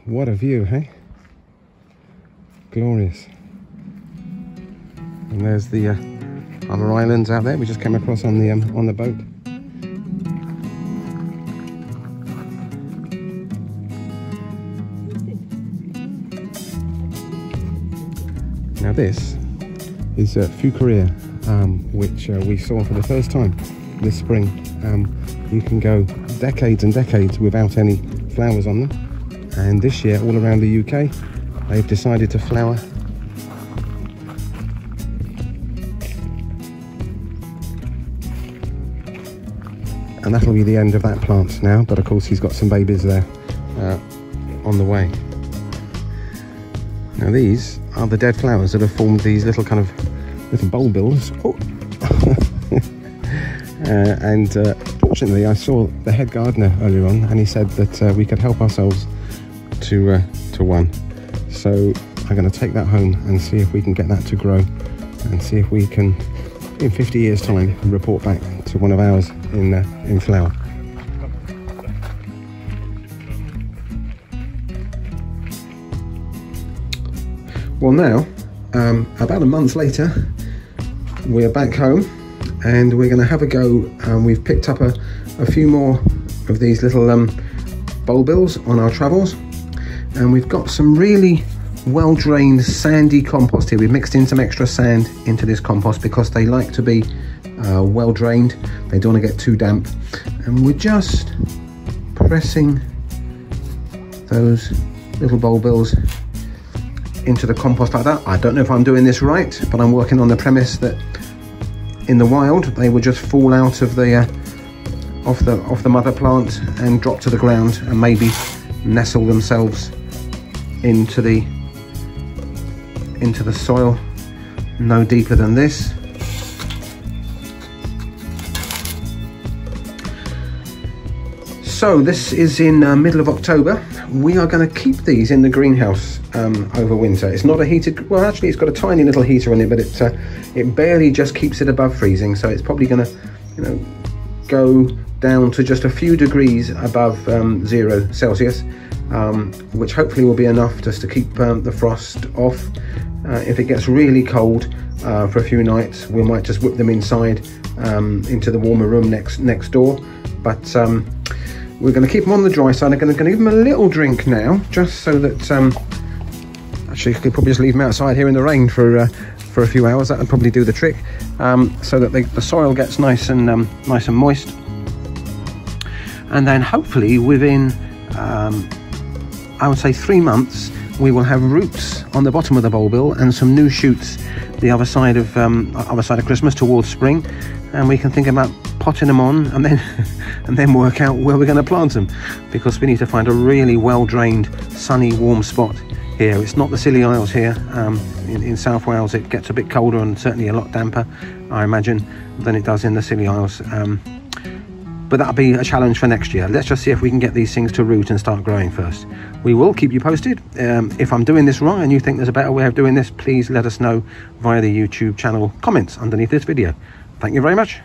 what a view, hey? Glorious. And there's the other islands out there we just came across on the boat. Now this is Furcraea, which we saw for the first time this spring. You can go decades and decades without any flowers on them, and this year all around the UK they've decided to flower. And that'll be the end of that plant now, but of course he's got some babies there on the way. Now these are the dead flowers that have formed these little kind of little bulbils. Oh. And fortunately I saw the head gardener earlier on, and he said that we could help ourselves to one. So I'm going to take that home and see if we can get that to grow, and see if we can, in 50 years time, report back to one of ours in flower. Well, now about a month later we're back home, and we're going to have a go. We've picked up a few more of these little bulbils on our travels, and we've got some really well drained sandy compost here. We've mixed in some extra sand into this compost because they like to be well drained. They don't want to get too damp, and we're just pressing those little bulbils into the compost like that. I don't know if I'm doing this right, but I'm working on the premise that in the wild they would just fall out of the off the mother plant and drop to the ground, and maybe nestle themselves into the soil no deeper than this. So this is in middle of October. We are going to keep these in the greenhouse over winter. It's not a heated, well actually it's got a tiny little heater in it, but it barely just keeps it above freezing, so it's probably going to, you know, go down to just a few degrees above 0 Celsius, which hopefully will be enough just to keep the frost off. If it gets really cold for a few nights, we might just whip them inside into the warmer room next door, but we're going to keep them on the dry side. I'm going to give them a little drink now, just so that actually I could probably just leave them outside here in the rain for a few hours. That would probably do the trick, so that the soil gets nice and moist, and then hopefully within I would say 3 months we will have roots on the bottom of the bulbil and some new shoots the other side of Christmas towards spring, and we can think about potting them on and then work out where we're going to plant them, because we need to find a really well drained, sunny, warm spot here. It's not the Scilly Isles here. In South Wales it gets a bit colder and certainly a lot damper, I imagine, than it does in the Scilly Isles. But that'll be a challenge for next year. Let's just see if we can get these things to root and start growing first. We will keep you posted. If I'm doing this wrong and you think there's a better way of doing this, please let us know via the YouTube channel comments underneath this video. Thank you very much.